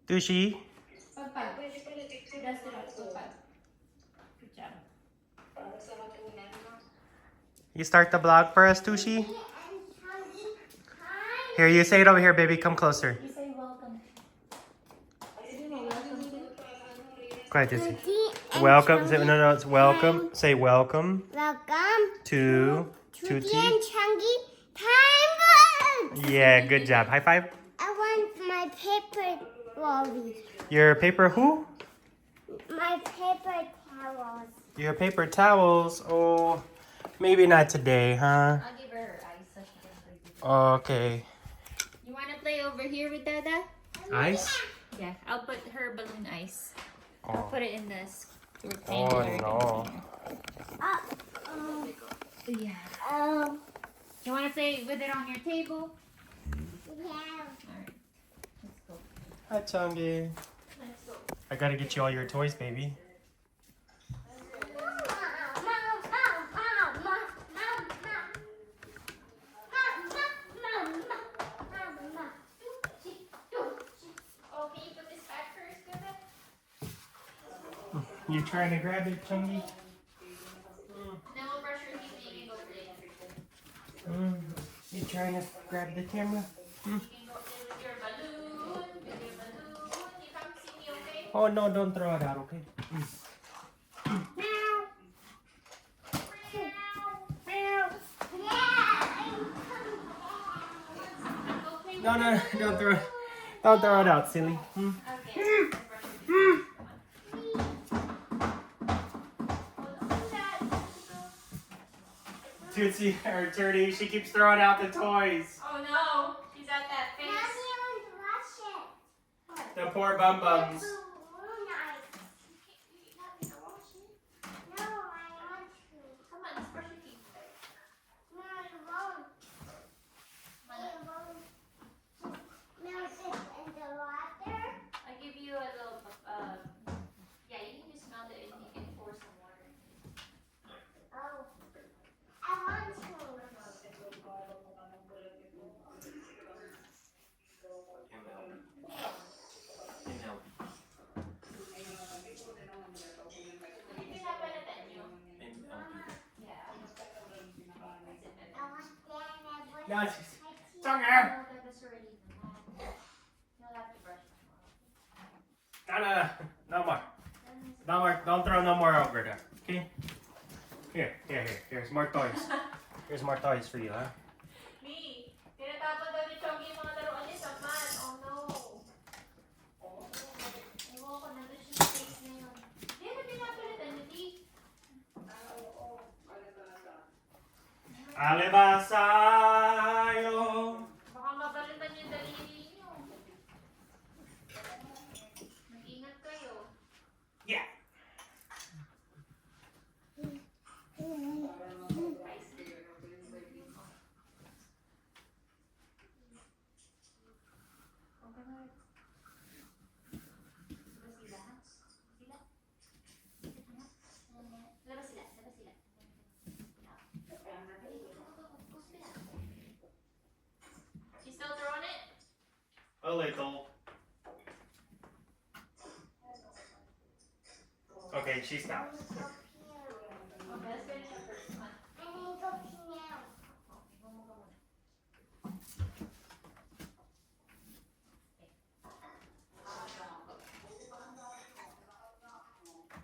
Tushi? Pagpag. Dust it out. Pagpag. Good job. You start the vlog for us, Tushi? Here, you say it over here, baby. Come closer. You say welcome. Welcome to. Go ahead, Tushi. Welcome. Say, no, it's welcome. Say welcome. Welcome To Tutti Tutti. and Chunky Time. Yeah, good job. High five. I want my paper rollies. Your paper who? My paper towels. Your paper towels. Oh, maybe not today, huh? I'll give her ice so she can play with it. Okay. You want to play over here with Dada? Ice? Yeah, I'll put her balloon ice. I'll Oh, put it in this oh rectangular no. container. Yeah. You want to play with it on your table? Yeah. Alright. Let's go. Hi, Chungy. Let's go. I gotta get you all your toys, baby. Oh, can you put this back first, Dada? You trying to grab it, Chungy? Then we'll brush your teeth and you can go play. You trying to grab the camera? You can go play with your balloon. With your balloon. You come see me, okay? Oh no, don't throw it out, okay? No, don't throw it out, silly. Okay. Tootsie, her Turdy, she keeps throwing out the toys. Oh no, she's at that face. The poor bum bums. Come on, let's brush your teeth. I give you a little, yeah, you can just melt it and you can pour some water. Hindi na palitan nyo. Yeah. Yes. Oh, that's already done. You'll have to brush it. No more. No more. Don't throw no more over there. Okay? Here's more toys. Here's more toys for you, huh? Me, tinatapon daw ni Chongi yung mga laruan niya sa mat. Oh no. Ewan ko, nandun siya sa face na yun. Hindi na pinapalitan niyo, T. Alibasayo. Baka mabalitan yung daliri niyo. Mag-ingat kayo. Yeah. Labas sila. She's still throwing it? A little. Okay, she stopped. Okay, let's finish up first. Come on.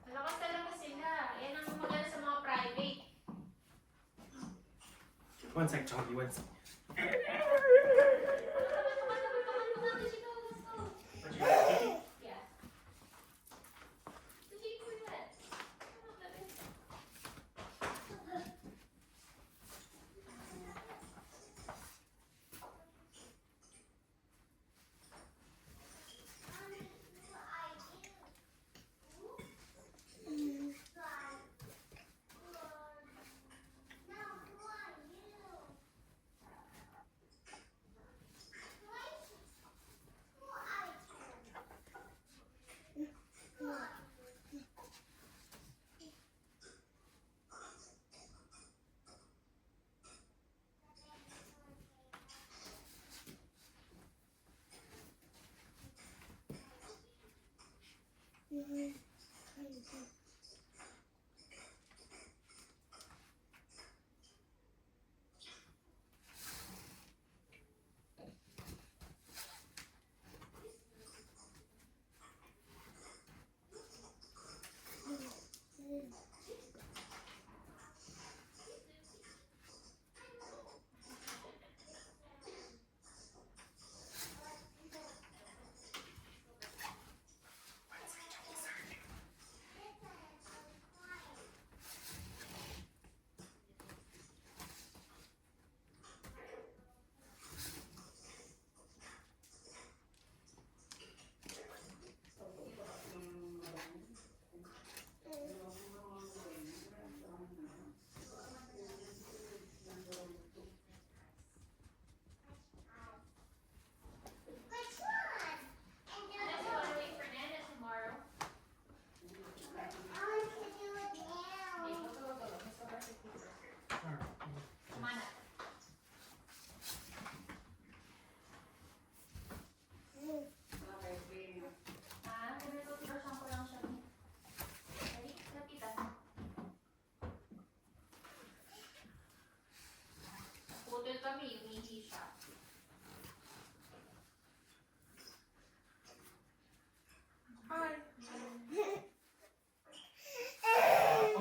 Malakas talaga sila. Yan ang maganda sa mga private. One sec, Chunky, one sec. Come on, let's go. What you got, Kiki? Yeah. Let's see where you're at. Come on, baby.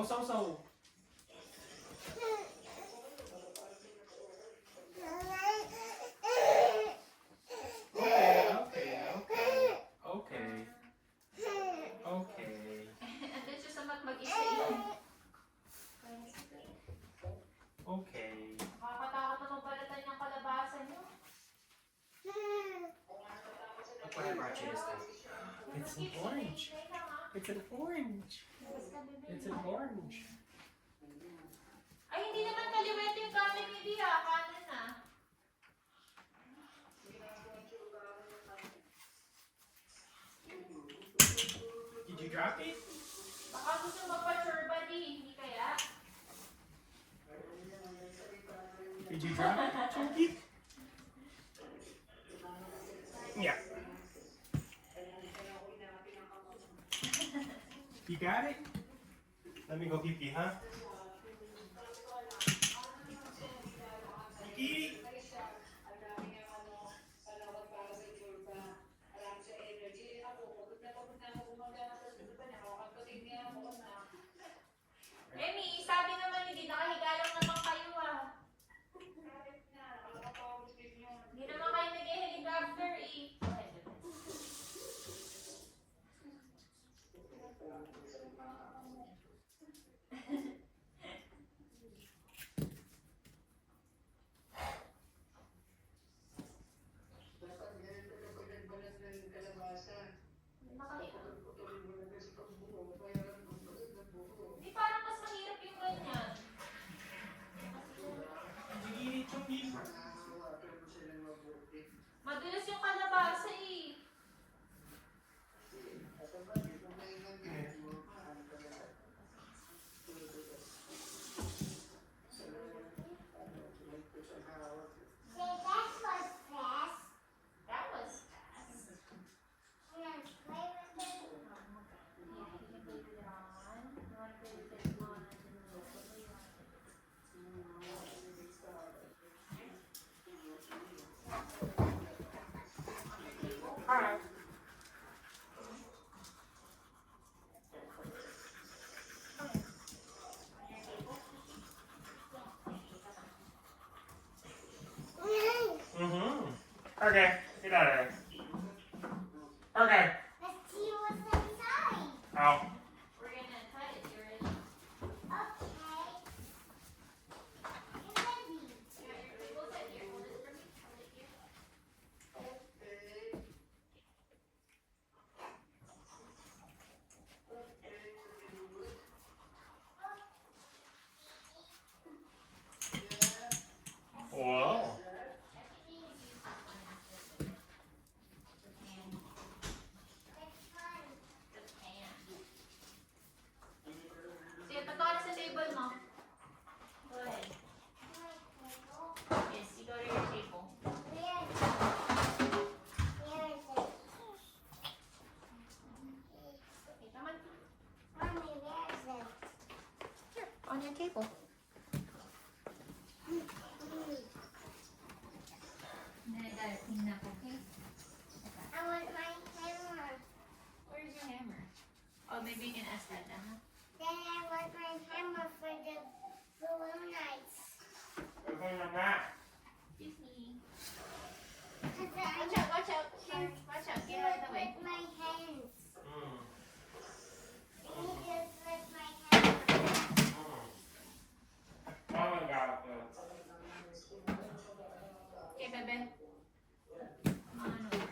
so. Okay. Andun siya sa mag-isa eh. Okay. Nakakatakot naman balatan yung kalabasa niyo. Look what I brought you this time. It's an orange. It's an orange. It's an orange. Ay, hindi naman kaliwete yung gamit ni Dia. Kanan na. Did you drop it? Baka gusto magpa-churba di. Hindi kaya? Did you drop it, Chunky? Yeah. You got it? Let me go pee-pee, huh? Eat. Emi, sabi naman hindi nakahiga lang naman kayo ah. Hindi naman kayo nag-helicopter eh. Hindi parang mas mahirap yung ganyan. Did you eat it, Chunky? Madulas yung kalabasa eh. That was fast. Yeah, you can play with it on. You want to play with it on? Hi. Okay, get out of there. Okay. Let's see what's inside. Out. We're gonna cut it. You ready? Okay. It's heavy. Yeah, your table's at here. Hold it for me. Hold it here. Whoa. Sige, punta ka na sa table mo. Go ahead. Yes, you go to your table. Where is it? Okay, come on. Mommy, where is it? Here, on your table. Then I gotta clean up, okay? I want my hammer. Where's your hammer? Oh, maybe you can ask that now. Then I want my hammer for the balloon nights. Excuse me. Cause Watch out, watch out. Here, watch out. Get out of the way. with my hands. Mm. I need this with my hammer. Mama got it. Okay, bebe. Come on over.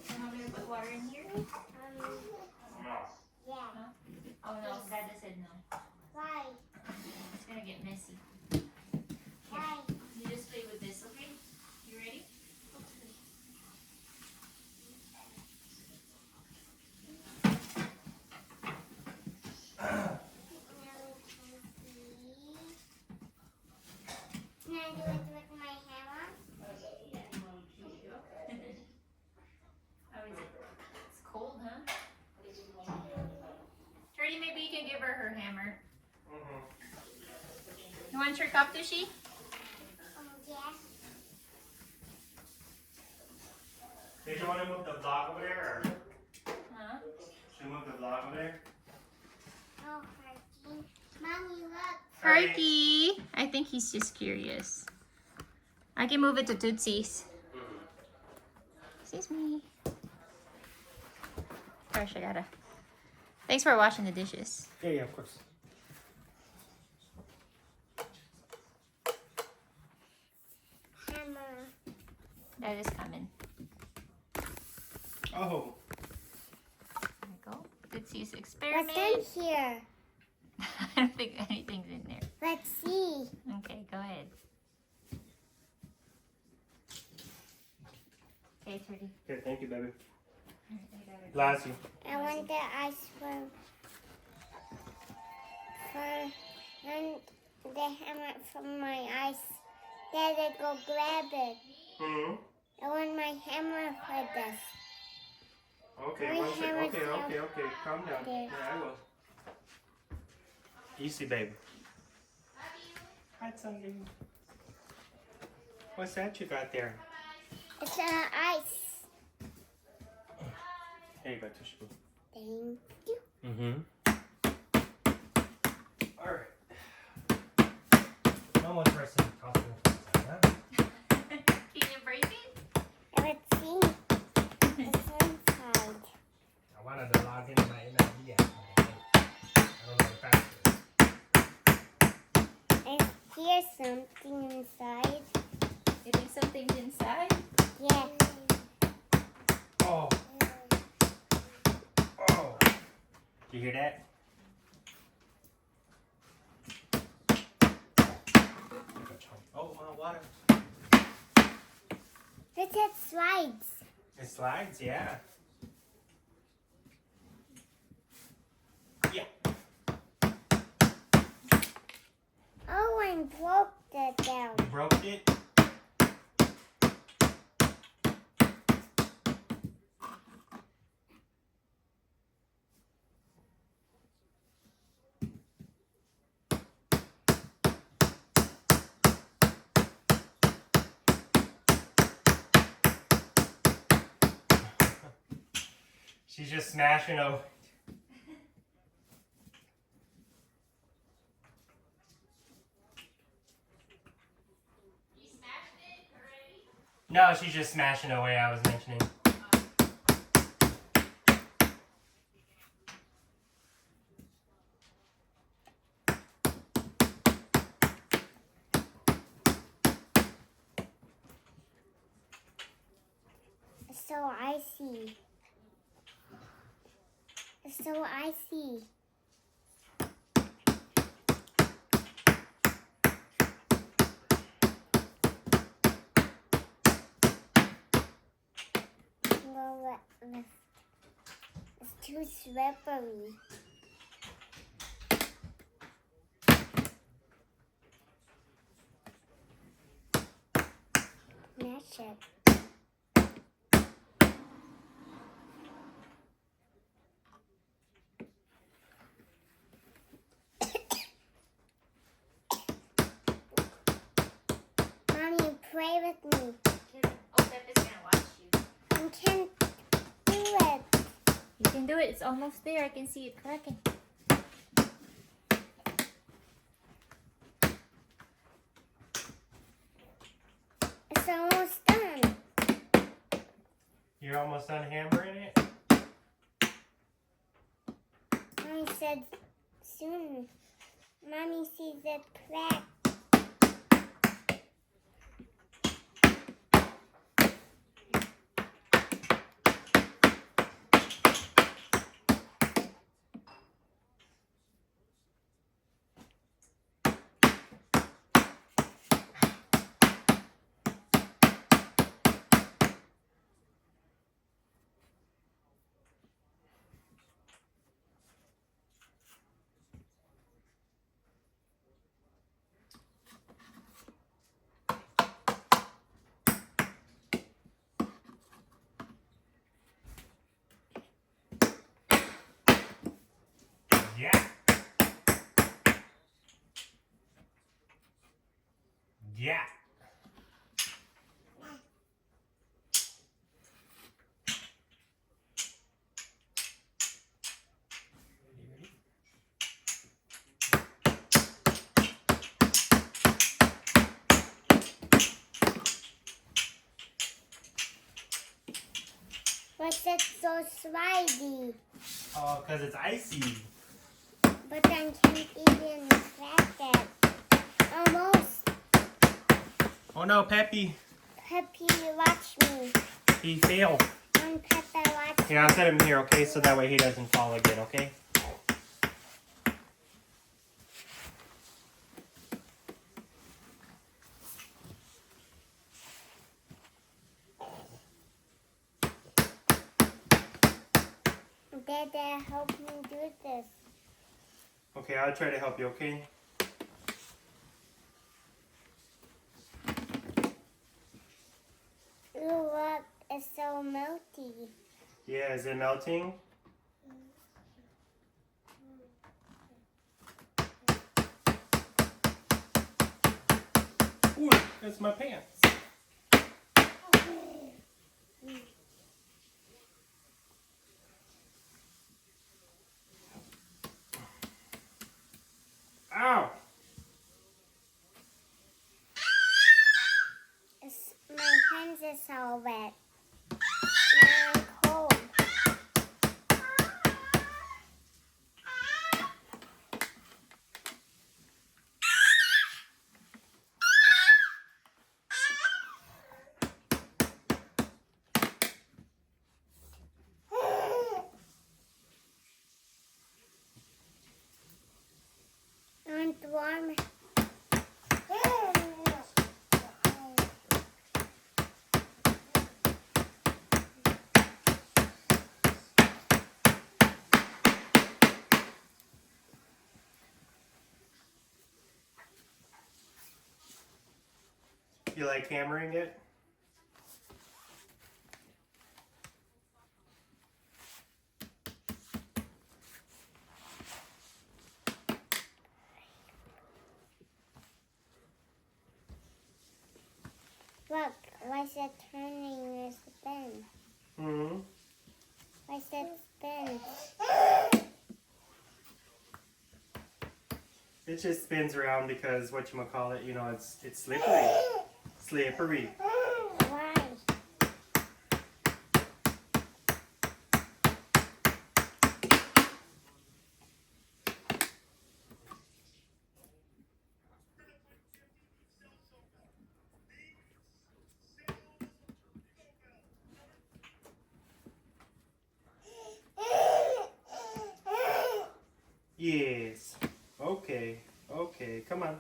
You want me to put water in here? No. Yeah. No? Oh no, Dada said no. Why? It's gonna get messy. Why? You just play with this, okay? You ready? Can I do it with my hammer? How is it? It's cold, huh? Trudy, maybe you can give her her hammer. You want your cup, Tushy? Yeah. Did you want to move the vlog over there, or Huh? should we move the vlog over there? Oh, Herky. Mommy, look. Herky. I think he's just curious. I can move it to Tootsie's. Excuse me. Gosh, I gotta. Thanks for washing the dishes. Yeah, of course. Hammer. That is coming. Oh. There we go. Tootsie's What's experiment. in here? I don't think anything's in there. Let's see. Okay, go ahead. Okay, Trudy. Here, thank you, baby. Alright, I got it. Bless you. I want the ice cream. And the hammer from my ice. Daddy, go grab it. Hmm. I want my hammer for this. Okay, My one second. hammer's Okay. Calm down. there. Yeah, I will. Easy, baby. Hi, Sunday. What's that you got there? It's ice. Here you go, tissue. Thank you. Mm-hmm. All right. No more pressing costume. Can you break it? Let's see. It's inside. I wanted to log into my MLB app. I don't know the password. And here's something inside. You think something's inside? Yeah. Oh. Oh. You hear that? Oh, water. Look at slides. It slides, yeah. Yeah. Oh, and broke that down. You broke it? She's just smashing over. You smashed it already? No, she's just smashing away, I was mentioning. So icy. So icy. Go left. It's too slippery. Match it. Mommy, pray with me. Oh, Pep is gonna watch you. You can't do it. You can do it. It's almost there. I can see it cracking. It's almost done. You're almost done hammering it? Mommy said soon. Mommy sees it crack. But it's so slidey. Oh, because it's icy. But I can't even crack it. Almost. Oh no, Peppy. Peppy, watch me. He failed. Peppy, watch Here, I'll set him here, okay? So that way he doesn't fall again, okay? Dada, help me do this. Okay, I'll try to help you, okay? Ooh, look, it's so melty. Yeah, is it melting? Ooh, that's my pants. Ow! My hands is all wet. And cold. And warm. You like hammering it? Look, why is it turning a spin? Mm-hmm. Why is it spin? It just spins around because whatchamacallit, you know, it's slippery. Slippery. Why? Yes. Okay. Okay. Come on.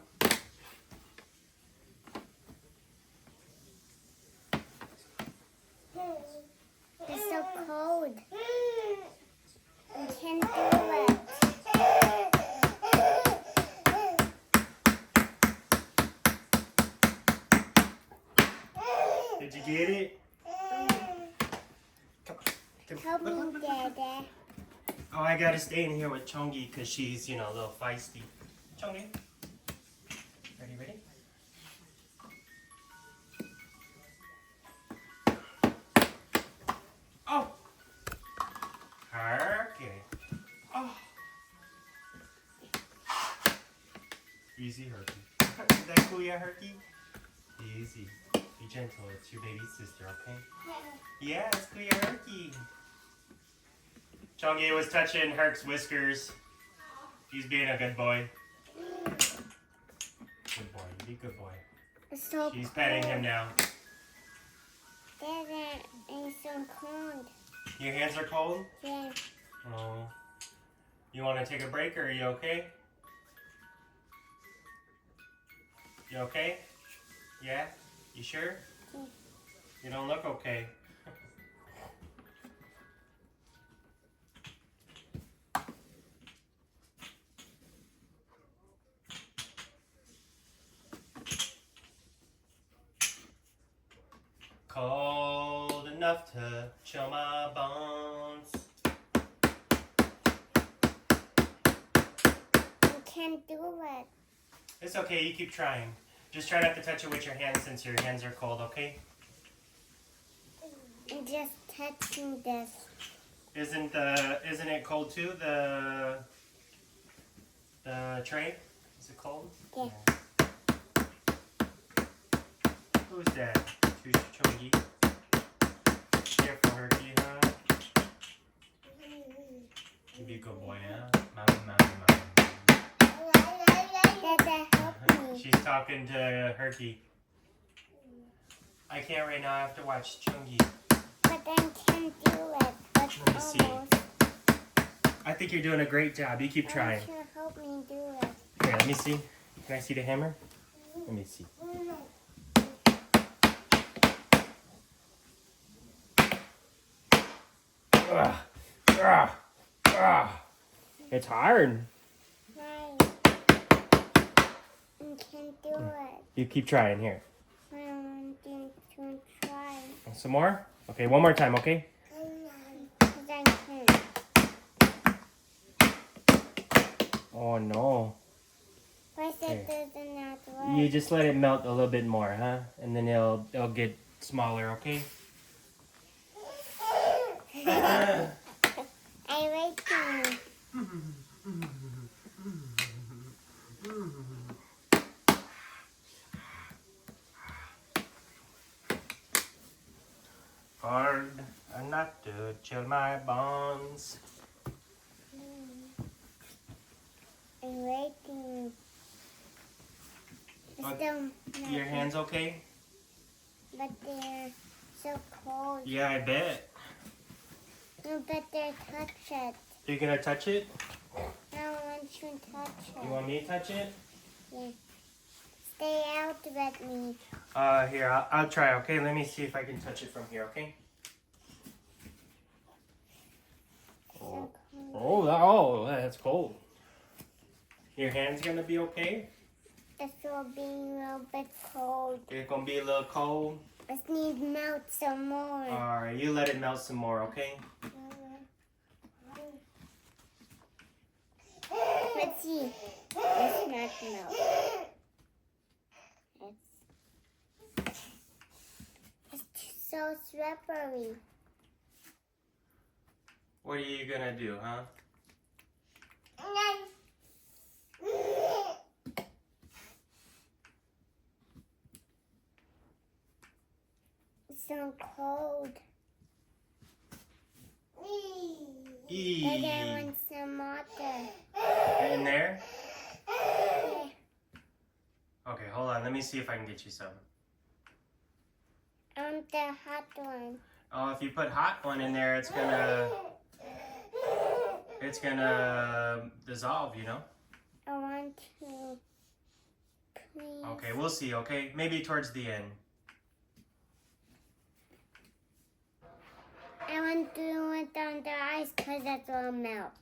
It's so cold. I can't do it. Did you get it? Come on. Help me, Dada. Oh, I gotta stay in here with Chongi because she's, you know, a little feisty. Chongi. Ready? Oh! Okay. Oh. Easy, Herky. Is that cool, yeah, Herky? Easy. Be gentle. It's your baby sister, okay? Yeah, it's cool, yeah, Herky. Chongi was touching Herc's whiskers. He's being a good boy. Good boy. Be a good boy. It's so She's cold. petting him now. Dada, it's so cold. Your hands are cold? Yeah. Oh. You want to take a break or are you okay? You okay? Yeah? You sure? Yeah. You don't look okay. Cold enough to chill my bones. I can't do it. It's okay, you keep trying. Just try not to touch it with your hands since your hands are cold, okay? I'm just touching this. Isn't it cold too? The tray? Is it cold? Yeah. Who's that? Who's Chongi? Careful, Herky, huh? talking to Herky. I can't right now. I have to watch Chungi. But I can't do it. But Let me see. almost. I think you're doing a great job. You keep trying. You should help me do it. Here, let me see. Can I see the hammer? Let me see. It's hard. Right. I can't do it. You keep trying. Here. I want to try. Some more? Okay, one more time, okay? Because I can't. Oh no. Why is Here. it doesn't not work? You just let it melt a little bit more, huh? And then it'll get smaller, okay? I wait to. Hard not to chill my bones. I'm waiting. But Still your not- hands okay? But they're so cold. Yeah, I bet. No, but they touch it. You're gonna touch it? I don't want you to touch it. You want me to touch it? Yeah. Stay out with me. Here, I'll try, okay? Let me see if I can touch it from here, okay? So cold. That's cold. Your hand's gonna be okay? This will be a little bit cold. It's gonna be a little cold. Let's need melt some more. Alright, you let it melt some more, okay? Let's see. It's not melt. It's so slippery. What are you gonna do, huh? It's so cold. Eee. But I want some water. In there? Yeah. Okay, hold on. Let me see if I can get you some. I want the hot one. Oh, if you put hot one in there, it's gonna dissolve, you know? I want to. Please. Okay, we'll see, okay? Maybe towards the end. I want to do it on the ice because that's will melt.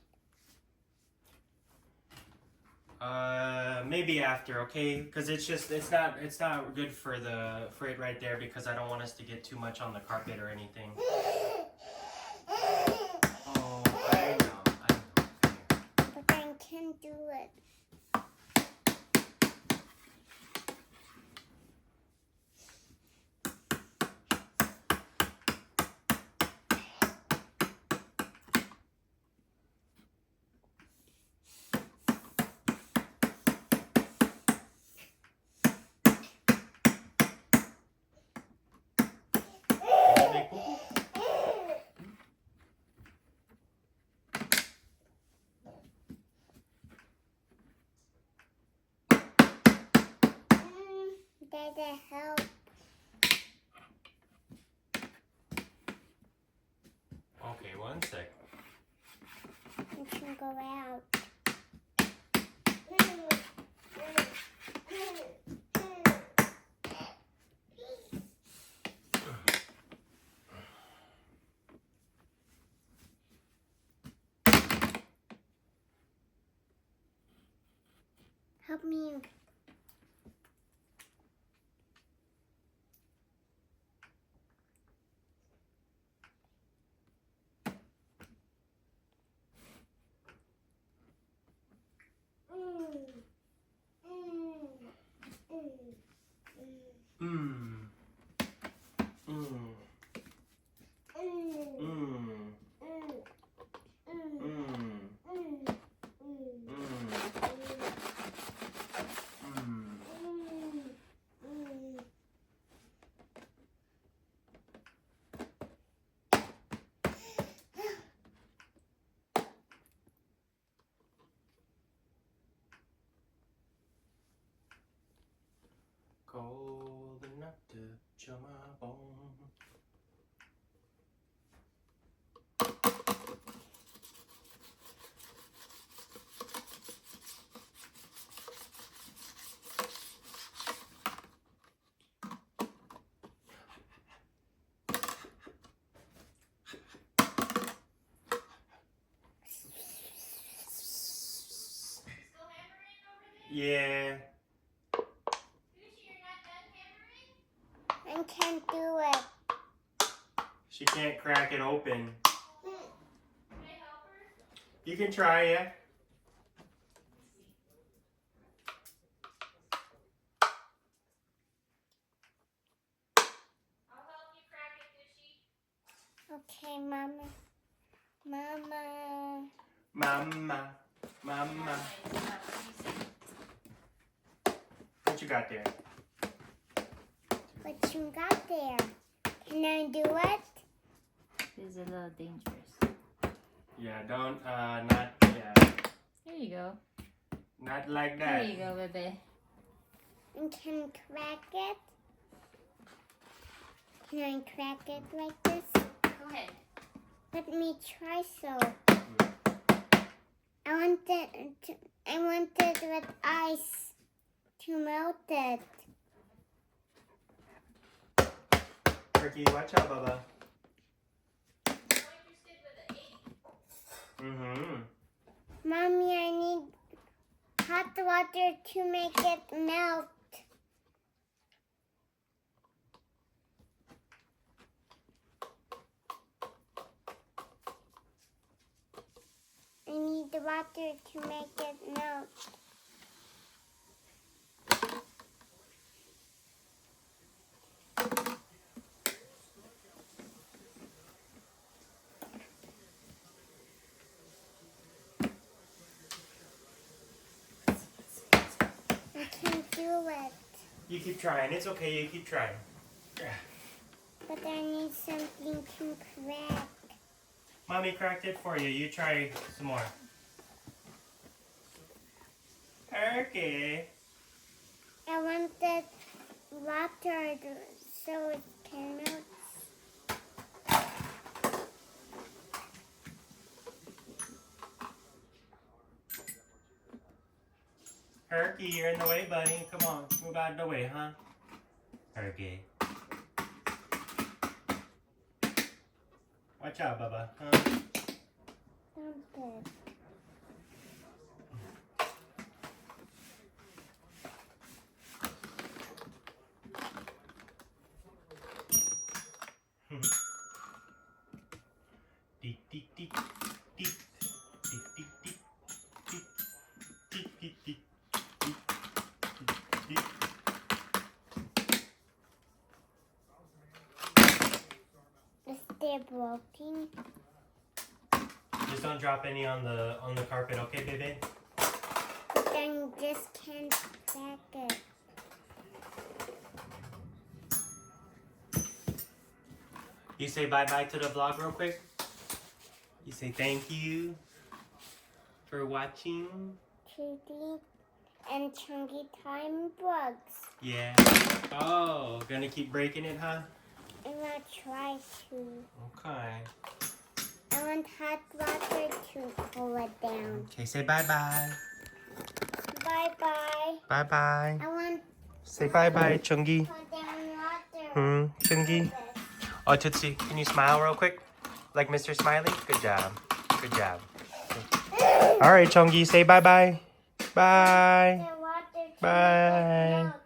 Maybe after, okay? Because it's not good for it right there because I don't want us to get too much on the carpet or anything. Oh, I know. But I can't do it. Dada, help. Okay, one sec. You can go out. Help me. cold enough to chill my bone. Yeah. I can't do it. She can't crack it open. You can try, yeah. Okay, Mama. Mama. Mama. Mama. What you got there? What you got there? Can I do it? This is a little dangerous. Yeah, don't, not, yeah. There you go. Not like There that. you go, baby. And can crack it? Can I crack it like this? Go ahead. Let me try so. I want it with ice to melt it. Turkey, watch out, Bubba. Mm-hmm. Mommy, I need hot water to make it melt. I need the water to make it melt. I can't do it. You keep trying. It's okay. You keep trying. But I need something to crack. Mommy cracked it for you. You try some more. Okay. I want the water so it can melt. Herky, you're in the way, buddy. Come on. Move out of the way, huh? Herky. Watch out, Bubba. Huh? Something. Deep, deep, deep, deep, deep, deep, deep, deep, deep, deep, deep, deep, deep. Is there broken? Just don't drop any on the carpet, okay, baby? But then you just can't crack it. You say bye-bye to the vlog real quick? You say thank you for watching? Chitty and chunky time bugs. Yeah. Oh, gonna keep breaking it, huh? I'm gonna try to. Okay. I want hot water to cool it down. Okay, say bye-bye. Bye-bye. Bye-bye. I want Say bye-bye, Chungi. to put down water. Chungi. Oh, Tootsie, can you smile real quick? Like Mr. Smiley? Good job. Good job. All right, Chungi, say bye-bye. Bye. The water to Bye. make it melt.